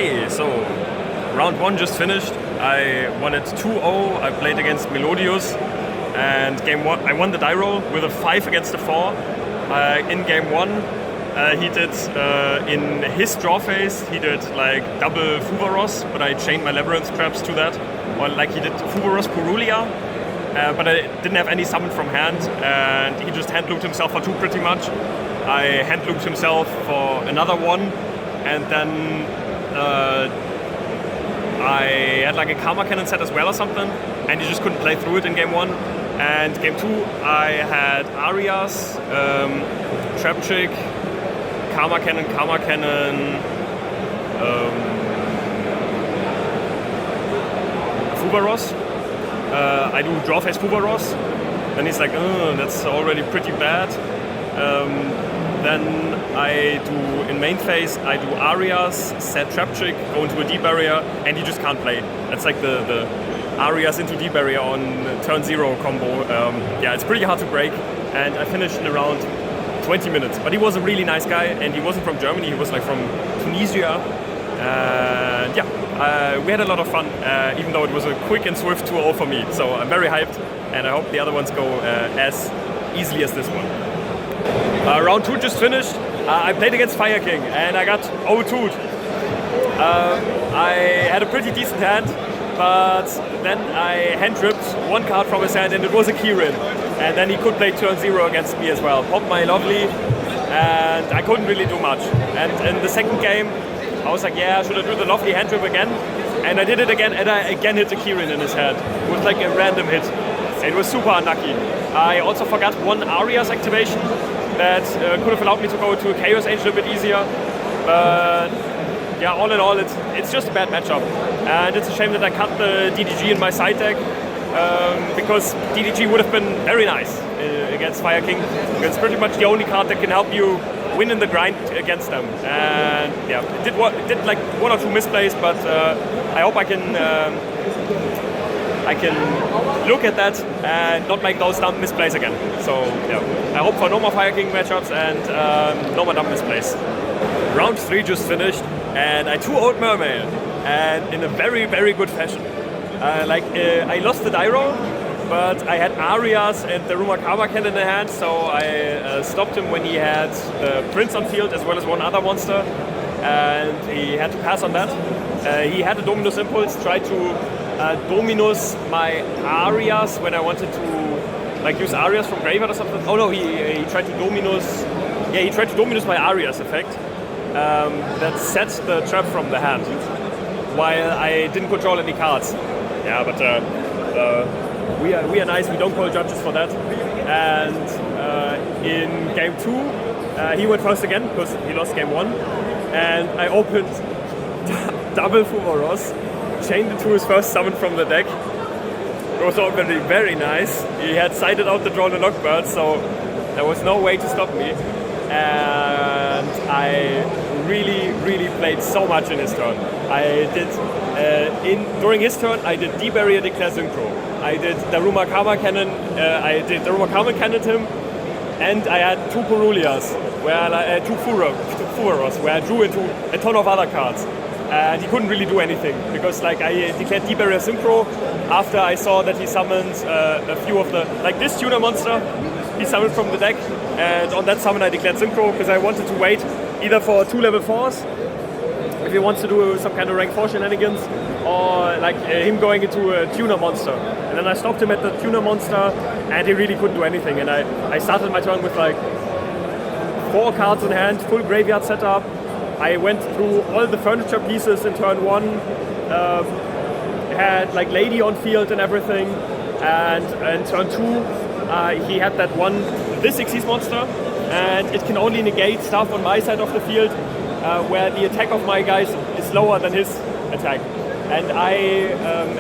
Okay, so round 1 just finished. I won it 2-0. I played against Melodious, and game 1 I won the die roll with a 5 against a 4. In game 1, he did in his draw phase he did like double Fuvaros, but I chained my Labrynth traps to that. Or like he did Fuvaros Purulia, but I didn't have any summon from hand, and he just hand looped himself for 2 pretty much. I hand looped himself for another 1, and then I had like a Karma Cannon set as well or something, and he just couldn't play through it in game 1. And game 2 I had Arias, Trap Chick, Karma Cannon, Fuvaros. I do draw phase Fuvaros, then he's like, oh, that's already pretty bad. Then I do, in main phase, I do Arias, set Trap Chick, go into a D-Barrier, and he just can't play. That's like the Arias into D-Barrier on turn 0 combo. Yeah, it's pretty hard to break, and I finished in around 20 minutes. But he was a really nice guy, and he wasn't from Germany, he was like from Tunisia. And yeah, we had a lot of fun, even though it was a quick and swift 2-0 for me. So I'm very hyped, and I hope the other ones go as easily as this one. Round 2 just finished. I played against Fire King and I got 0-2'd. I had a pretty decent hand, but then I hand tripped 1 card from his hand and it was a Kirin. And then he could play turn 0 against me as well. Popped my Lovely and I couldn't really do much. And in the second game, I was like, yeah, should I do the Lovely hand trip again? And I did it again, and I again hit a Kirin in his head. It was like a random hit. It was super unlucky. I also forgot 1 Arias activation that could have allowed me to go to a Chaos Angel a bit easier. But yeah, all in all, it's just a bad matchup. And it's a shame that I cut the DDG in my side deck, because DDG would have been very nice against Fire King. It's pretty much the only card that can help you win in the grind against them. And yeah, it did like 1 or 2 misplays, but I hope I can look at that and not make those dumb misplays again. So yeah, I hope for no more Fire King matchups and no more dumb misplays. Round 3 just finished, and I 2-0'd Mermail, and in a very, very good fashion. I lost the die roll, but I had Arias and the Ruma Karma Cannon in the hand, so I stopped him when he had the Prince on field as well as 1 other monster, and he had to pass on that. He had a Dominus Impulse, tried to Dominus my Arias when I wanted to like use Arias from graveyard or something. Oh no, he tried to Dominus. Yeah, he tried to Dominus my Arias effect. That sets the trap from the hand, while I didn't control any cards. Yeah, but we are nice. We don't call judges for that. And in game 2, he went first again because he lost game 1, and I opened double Fuvaros, chained it to his first summon from the deck. It was already very nice. He had sighted out the Draw the Lockbird, so there was no way to stop me. And I really played so much in his turn. I did during his turn I did D-Barrier, Declare Synchro. I did Daruma Karma Cannon. I did Daruma Karma Cannon him, and I had 2 Purulias, where 2 Fuvaros, where I drew into a ton of other cards. And he couldn't really do anything, because like I declared D-Barrier Synchro after I saw that he summoned a few of the, like this tuner monster, he summoned from the deck, and on that summon I declared Synchro because I wanted to wait either for 2 level 4s, if he wants to do some kind of rank 4 shenanigans, or like him going into a tuner monster. And then I stopped him at the tuner monster, and he really couldn't do anything. And I started my turn with like 4 cards in hand, full graveyard setup. I went through all the furniture pieces in turn 1, had like Lady on field and everything, and in turn 2 he had that this Xyz monster, and it can only negate stuff on my side of the field where the attack of my guys is lower than his attack. And I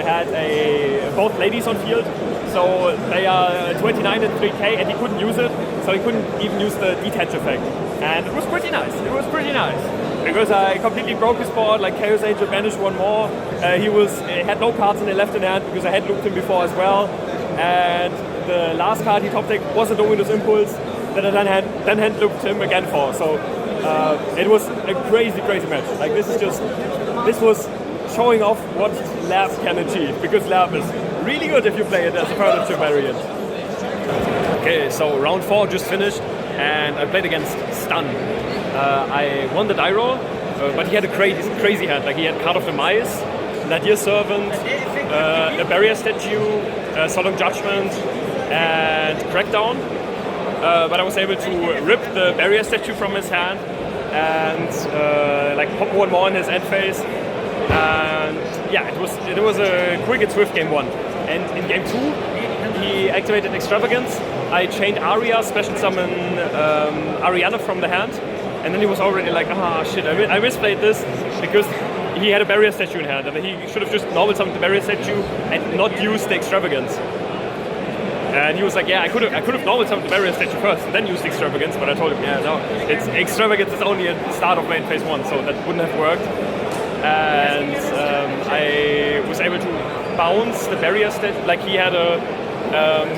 had both Ladies on field, so they are 29 and 3k, and he couldn't use it, so he couldn't even use the detach effect. And it was pretty nice. Because I completely broke his board, like Chaos Angel banished 1 more. He had no cards in the left hand because I had looped him before as well. And the last card he top decked was a Dominus Impulse that I then hand looped him again for. So it was a crazy match. Like this was showing off what Lab can achieve, because Lab is really good if you play it as a furniture variant. Okay, so round 4 just finished, and I played against Stun. I won the die roll, but he had a crazy hand. Like he had Card of the Maliss, Nadir Servant, a Barrier Statue, Solemn Judgment, and Crackdown. But I was able to rip the Barrier Statue from his hand and like pop one more in his end phase. And yeah, it was a quick and swift game 1. And in game 2, he activated Extravagance. I chained Aria, special summon Ariana from the hand, and then he was already like, ah shit, I misplayed this, because he had a Barrier Statue in hand, and he should have just normal summoned the Barrier Statue and not used the Extravagance. And he was like, yeah, I could have normal summoned the Barrier Statue first and then used the Extravagance, but I told him, yeah, no, it's Extravagance is only at the start of main phase 1, so that wouldn't have worked. And I was able to bounce the Barrier Statue. Like he had a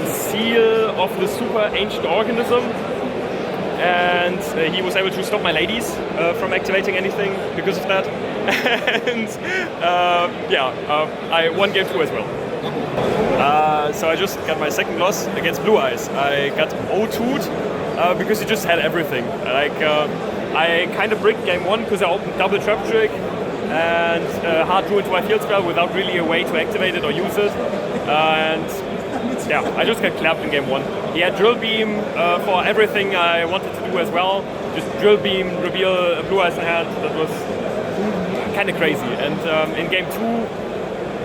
seal of the super ancient organism, and he was able to stop my ladies from activating anything because of that. And I won game 2 as well. So I just got my second loss against Blue Eyes. I got O2'd because he just had everything. Like I kind of bricked game 1 because I opened double trap trick and hard drew into my field spell without really a way to activate it or use it. And yeah, I just got clapped in game 1. He had Drill Beam for everything I wanted to do as well. Just Drill Beam, reveal a Blue Eyes in hand. That was kind of crazy. And in game 2,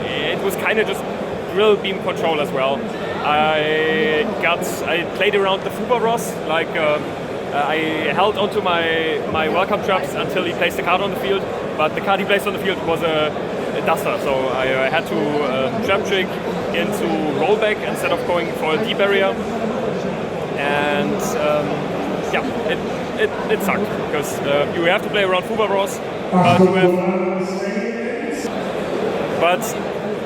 it was kind of just Drill Beam control as well. I played around the Fuba Ross. Like I held onto my welcome traps until he placed the card on the field. But the card he placed on the field was a Duster, so I had to trap trick into rollback instead of going for a D-barrier, and it sucked because you have to play around Fuba Ross, but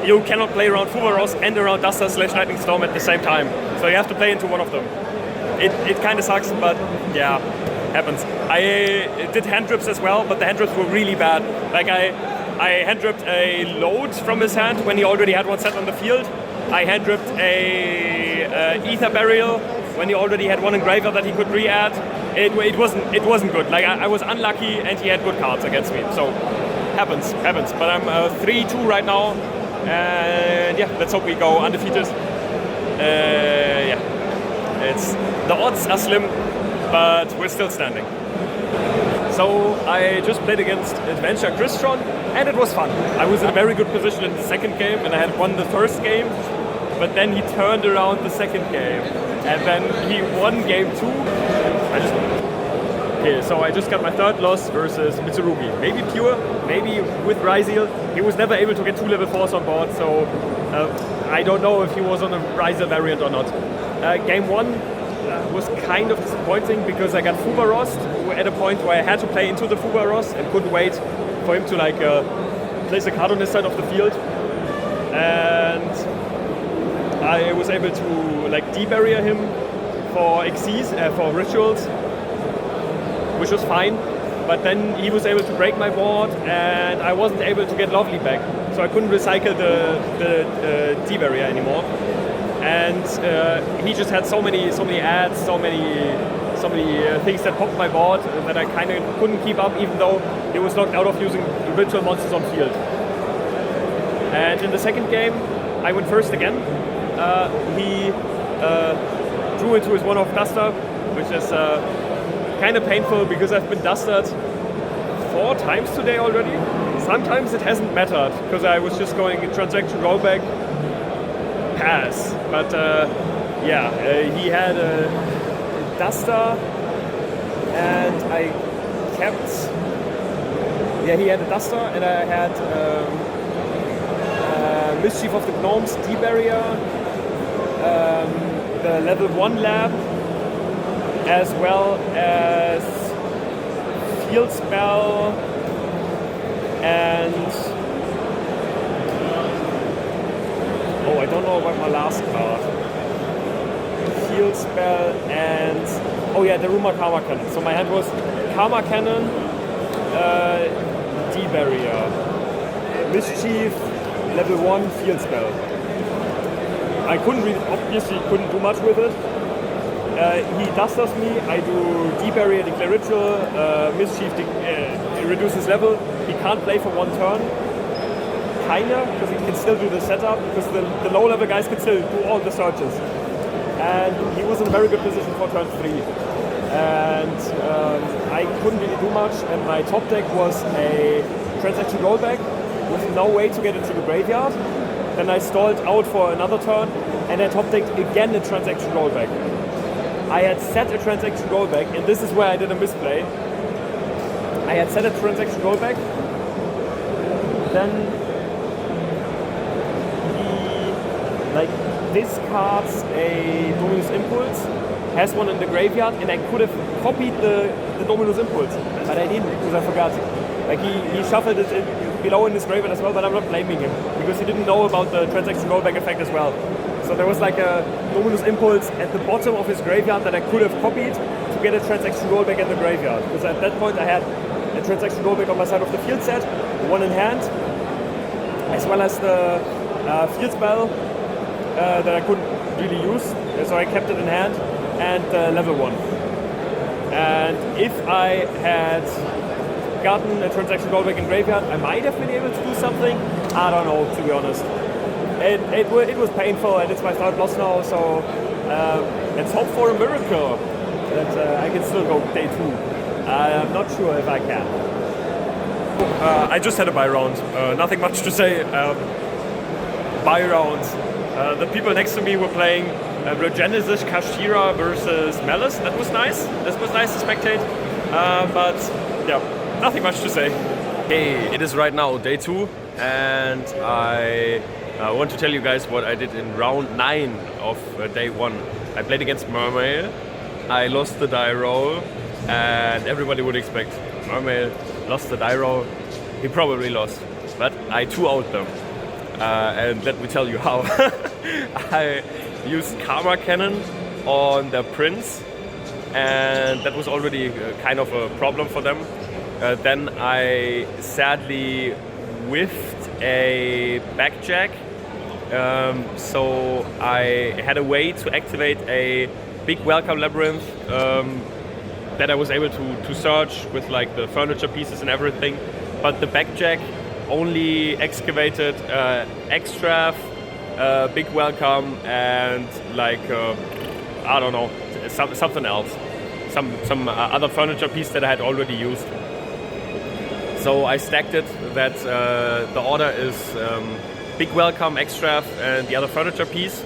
you cannot play around Fuba Ross and around Duster / Lightning Storm at the same time, so you have to play into one of them. It kind of sucks, but yeah, happens. I did hand drips as well, but the hand drips were really bad. Like I hand dripped a load from his hand when he already had one set on the field. I hand dripped a Ether Burial when he already had one engraver that he could re-add. It wasn't good. Like I was unlucky, and he had good cards against me. So happens. But I'm 3-2 right now, and yeah, let's hope we go undefeated. The odds are slim, but we're still standing. So I just played against Adventurer Crystron, and it was fun. I was in a very good position in the second game, and I had won the first game, but then he turned around the second game, and then he won game 2. So I just got my third loss versus Mitsurugi. Maybe pure, maybe with Ryzeal. He was never able to get 2 level 4s on board, so I don't know if he was on a Ryzeal variant or not. Game 1 was kind of disappointing because I got Fuba Rost at a point where I had to play into the Fuba Rost and couldn't wait for him to like place a card on his side of the field, and I was able to like de-barrier him for Xyz, for rituals, which was fine, but then he was able to break my board and I wasn't able to get Lovely back, so I couldn't recycle the de-barrier anymore. And he just had so many ads, so many things that popped my board that I kind of couldn't keep up, even though he was knocked out of using ritual monsters on field. And in the second game, I went first again. He drew into his one-off Duster, which is kind of painful because I've been Dustered 4 times today already. Sometimes it hasn't mattered because I was just going transaction rollback, pass. But he had a Duster, and I kept. Yeah, he had a Duster, and I had Mischief of the Gnomes, D-Barrier, the level 1 lab, as well as Field Spell, and I don't know about my last card. Field Spell and the Rumor Karma Cannon. So my hand was Karma Cannon, D-Barrier, Mischief, level 1 field spell. I obviously couldn't do much with it. He dusters me, I do D-Barrier, Declare Ritual, Mischief, it reduces level. He can't play for 1 turn. Kinda, because he can still do the setup, because the low level guys can still do all the searches. And he was in a very good position for turn 3. And I couldn't really do much, and my top deck was a Transaction Rollback with no way to get into the graveyard. Then I stalled out for another turn, and I top decked again a Transaction Rollback. I had set a Transaction Rollback, and this is where I did a misplay. I had set a Transaction Rollback, then he discards a Dominus Impulse, has one in the graveyard, and I could have copied the Dominus Impulse, but I didn't because I forgot. Like he shuffled it below in his graveyard as well, but I'm not blaming him because he didn't know about the Transaction Rollback effect as well. So there was like a Dominus Impulse at the bottom of his graveyard that I could have copied to get a Transaction Rollback in the graveyard. Because at that point I had a Transaction Rollback on my side of the field set, one in hand, as well as the field spell that I couldn't really use, so I kept it in hand, and level 1. And if I had gotten a Transaction Rollback in graveyard, I might have been able to do something. I don't know, to be honest. It was painful, and it's my third loss now, so let's hope for a miracle that I can still go day 2. I'm not sure if I can. I just had a Byeround. Nothing much to say. Byeround. The people next to me were playing Regenesis Kashtira versus Maliss. That was nice. This was nice to spectate. But yeah, nothing much to say. Hey, it is right now day 2, and I want to tell you guys what I did in round 9 of day 1. I played against Mermail. I lost the die roll, and everybody would expect Mermail lost the die roll. He probably lost, but I 2-0'd them. And let me tell you how. I used Karma Cannon on the Prince, and that was already kind of a problem for them. Then I sadly whiffed a backjack, so I had a way to activate a big welcome Labrynth that I was able to search with like the furniture pieces and everything, but the backjack only excavated extra big welcome and like I don't know, something else, some other furniture piece that I had already used. So I stacked it that the order is big welcome, extra, and the other furniture piece.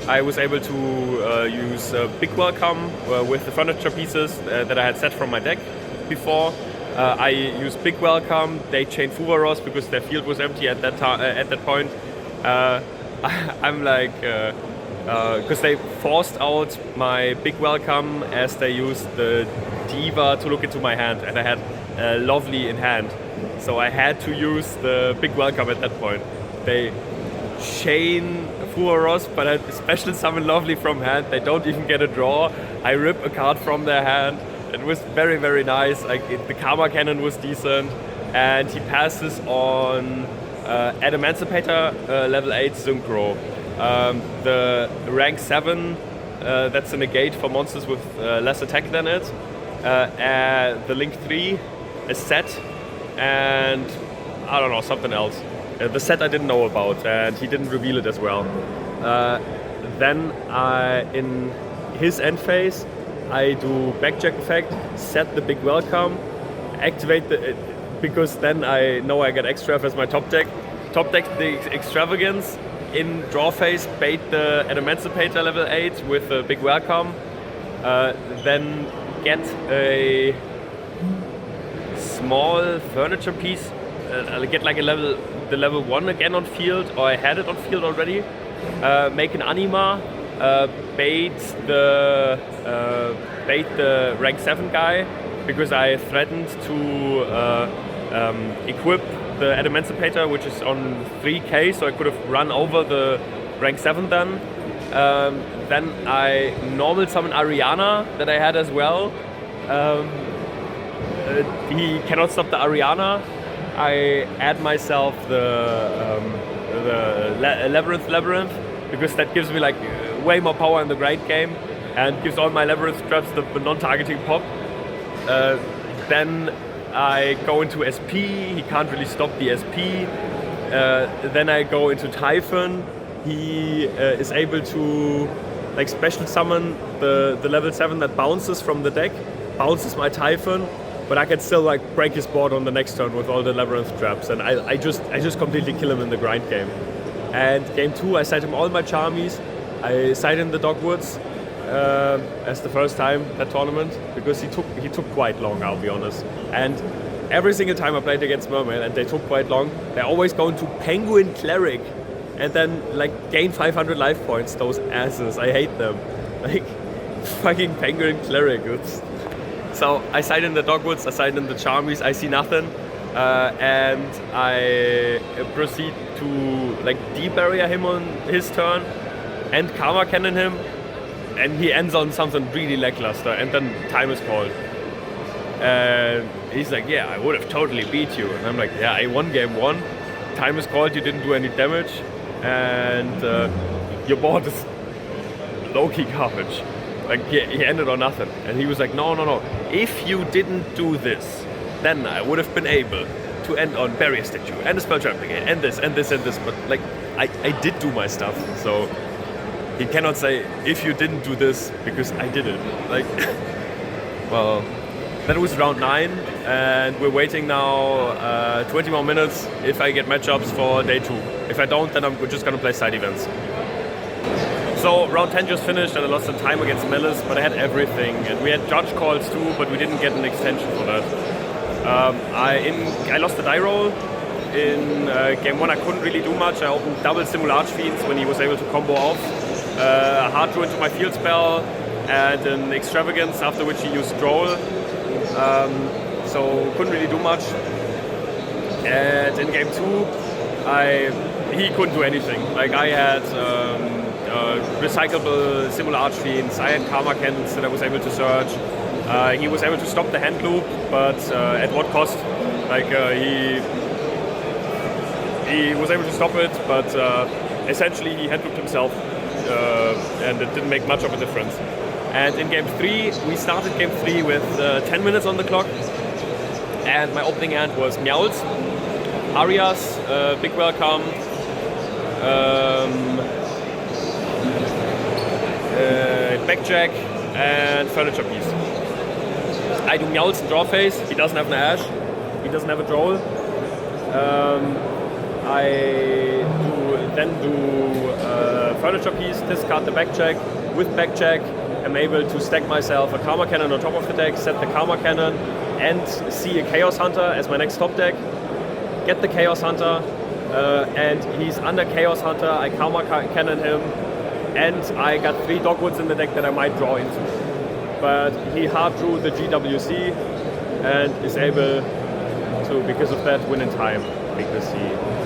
I was able to use big welcome with the furniture pieces that I had set from my deck before. I used big welcome. They chained Fuvaros because their field was empty at that point. I'm like, because they forced out my big welcome as they used the Diva to look into my hand, and I had Lovely in hand, so I had to use the big welcome at that point. They chain Fuvaros, but I special summon Lovely from hand. They don't even get a draw. I rip a card from their hand. It was very, very nice. Like the Karma Cannon was decent, and he passes on Emancipator level 8 Synchro. The rank 7, that's a negate for monsters with less attack than it. The Link 3 is set, and I don't know, something else. The set I didn't know about, and he didn't reveal it as well. Then in his end phase, I do backjack effect, set the big welcome, activate the because then I know I get extra as my top deck. Top deck the extravagance, in draw phase bait the Emancipator level 8 with a big welcome, then get a small furniture piece, I'll get like the level 1 again on field, or I had it on field already, make an anima, bait the rank 7 guy, because I threatened to equip the Emancipator, which is on 3k, so I could have run over the rank 7 then. Then I normal summon Ariana that I had as well. he cannot stop the Ariana. I add myself the Labrynth because that gives me like way more power in the grind game and gives all my Labrynth traps the non-targeting pop. Then I go into SP. He can't really stop the SP. Then I go into Typhon. He is able to like special summon the level 7 that bounces from the deck, bounces my Typhon, but I can still like break his board on the next turn with all the Labrynth traps, and I just completely kill him in the grind game. And game 2 I side him all my Charmies. I side him the Dogwoods as the first time that tournament because he took quite long, I'll be honest. And every single time I played against Mermail and they took quite long, they always go into Penguin Cleric and then like gain 500 life points. Those asses, I hate them. Like fucking Penguin Cleric. So I side in the Dogwoods, I side in the Charmies, I see nothing, and I proceed to like de-barrier him on his turn and Karma Cannon him, and he ends on something really lackluster, and then time is called. And he's like, yeah, I would have totally beat you. And I'm like, yeah, I won game 1, time is called, you didn't do any damage, and your board is low-key garbage. Like, he ended on nothing. And he was like, no, if you didn't do this, then I would have been able to end on Barrier Statue and a Spell Trap again, and this. But like, I did do my stuff, so he cannot say, if you didn't do this, because I did it. Like, well, that was round 9, and we're waiting now 20 more minutes if I get matchups for day 2. If I don't, then I'm just gonna play side events. So round 10 just finished and I lost some time against Maliss, but I had everything. And we had judge calls too, but we didn't get an extension for that. I lost the die roll. In game 1 I couldn't really do much. I opened double Simularch Fiends when he was able to combo off. Hard drew into my field spell and an Extravagance, after which he used Droll. So couldn't really do much. And in game 2 he couldn't do anything. Like I had recyclable Simularch Fiends, I had Karma Cannons that I was able to search. He was able to stop the hand loop, but at what cost? Like he was able to stop it, but essentially he hand looped himself, and it didn't make much of a difference. And in game 3, we started game 3 with 10 minutes on the clock, and my opening hand was Meowls, Arias, big welcome, Backjack, and Furniture Piece. I do Meowls and Draw Phase. He doesn't have an Ash. He doesn't have a Droll. I then do Furniture Piece, discard the Backjack. With Backjack, I'm able to stack myself a Karma Cannon on top of the deck, set the Karma Cannon, and see a Chaos Hunter as my next top deck. Get the Chaos Hunter, and he's under Chaos Hunter. I Karma Cannon him. And I got 3 Dogwoods in the deck that I might draw into. But he hard drew the GWC and is able to, because of that, win in time. Because he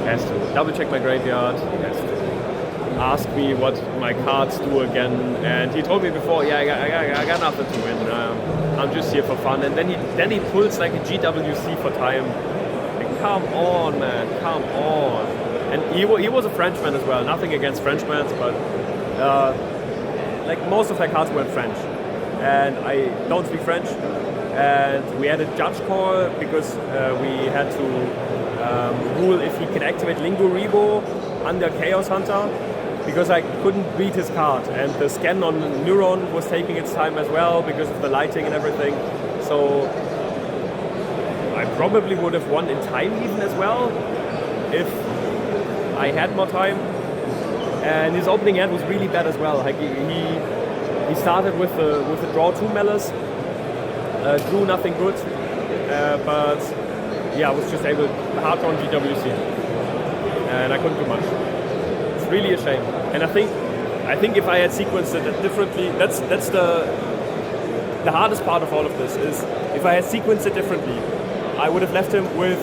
has to double check my graveyard, he has to ask me what my cards do again. And he told me before, yeah, I got nothing to win. I'm just here for fun. And then he pulls like a GWC for time. Like, come on, man, come on. And he was a Frenchman as well. Nothing against Frenchmen, but like most of my cards were in French, and I don't speak French, and we had a judge call because we had to rule if he can activate Lingo Rebo under Chaos Hunter, because I couldn't read his card, and the scan on Neuron was taking its time as well because of the lighting and everything, so I probably would have won in time even as well if I had more time. And his opening hand was really bad as well. Like he started with the draw 2 Maliss, drew nothing good, but yeah, I was just able to hard draw GWC, and I couldn't do much. It's really a shame. And I think if I had sequenced it differently, that's the hardest part of all of this is if I had sequenced it differently, I would have left him with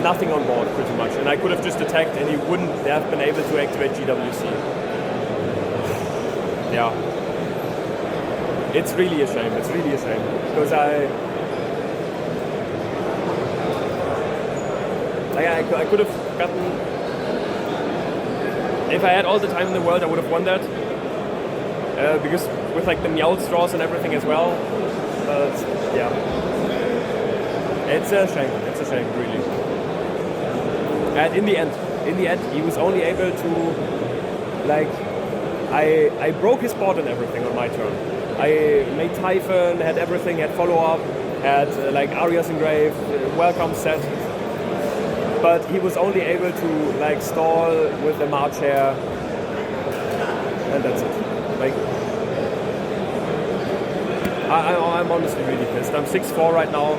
nothing on board pretty much, and I could have just attacked and he wouldn't have been able to activate GWC. Yeah. It's really a shame. It's really a shame because I could have gotten. If I had all the time in the world, I would have won that. Because with like the Meowth straws and everything as well. But yeah, it's a shame. It's a shame, really. And in the end, he was only able to, like, I broke his board and everything on my turn. I made Typhon, had everything, had follow-up, had like Aria's Engrave, welcome set. But he was only able to like stall with the March Hare, and that's it. Like, I'm honestly really pissed. I'm 6-4 right now,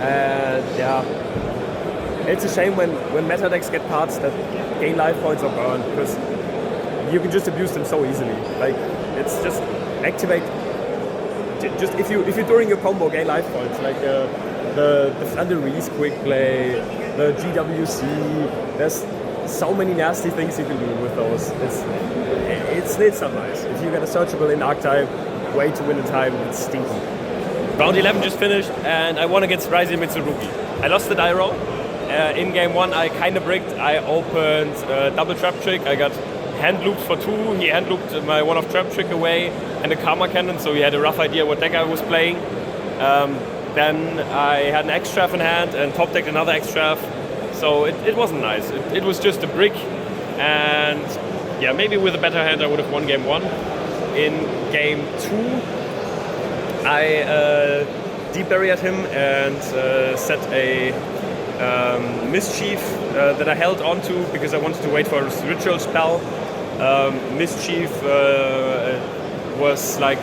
and yeah, it's a shame when meta decks get cards that gain life points or burn, because you can just abuse them so easily. Like, it's just activate. Just if you during your combo gain life points, like the Thundereese quick play, the GWC. There's so many nasty things you can do with those. It's not nice. If you get a searchable in archetype, way to win in time, it's stinky. Round 11 just finished, and I won against Ryzeal Mitsu Ryzeal. I lost the die roll. In game 1, I kind of bricked. I opened double trap trick. I got hand looped for 2. He hand looped my one-off trap trick away and a karma cannon, so he had a rough idea what deck I was playing. Then I had an X-Straff in hand and top decked another X-Straff. So it wasn't nice. It was just a brick, and yeah, maybe with a better hand I would have won game 1. In game 2, I deep buried him and set a Mischief that I held onto because I wanted to wait for a ritual spell. Mischief was like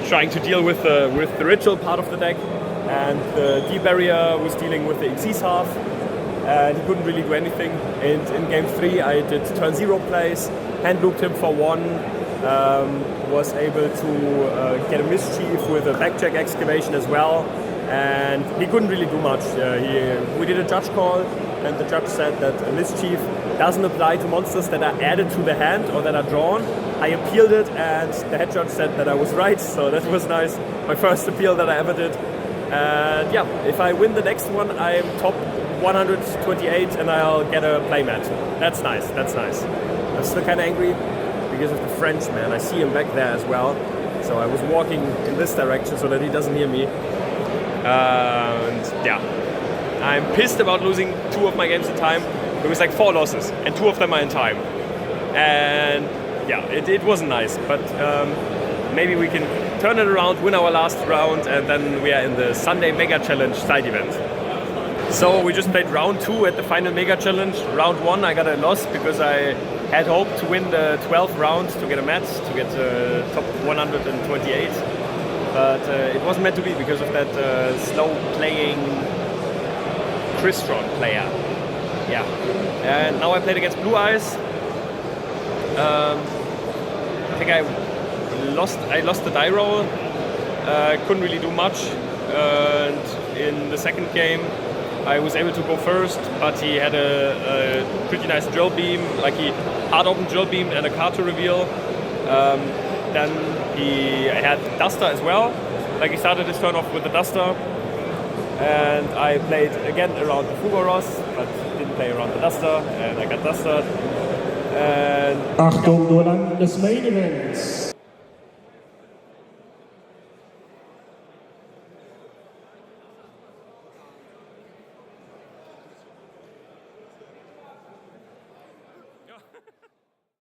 trying to deal with the ritual part of the deck, and the deep barrier was dealing with the Xyz half, and he couldn't really do anything. And in game 3 I did turn 0 plays, hand looped him for 1, was able to get a Mischief with a backcheck excavation as well, and he couldn't really do much. We did a judge call, and the judge said that a Mischief doesn't apply to monsters that are added to the hand or that are drawn. I appealed it, and the head judge said that I was right, so that was nice. My first appeal that I ever did. And yeah, if I win the next one, I'm top 128 and I'll get a playmat. That's nice, that's nice. I'm still kind of angry because of the French man. I see him back there as well. So I was walking in this direction so that he doesn't hear me. And yeah, I'm pissed about losing 2 of my games in time. It was like 4 losses and 2 of them are in time. And yeah, it wasn't nice, but maybe we can turn it around, win our last round, and then we are in the Sunday Mega Challenge side event. So we just played round 2 at the final Mega Challenge. Round 1 I got a loss because I had hoped to win the 12th round to get a match, to get top 128. But it wasn't meant to be because of that slow playing Crystron player. Yeah, and now I played against Blue Eyes. I think I lost the die roll. Couldn't really do much. And in the second game, I was able to go first, but he had a pretty nice drill beam. Like, he hard open drill beam and a card to reveal. Then he had Duster as well. Like, he started his turn off with the Duster. And I played again around the Fugaros, but didn't play around the Duster, and I got Dustered. And Achtung, nur dann des Main Events.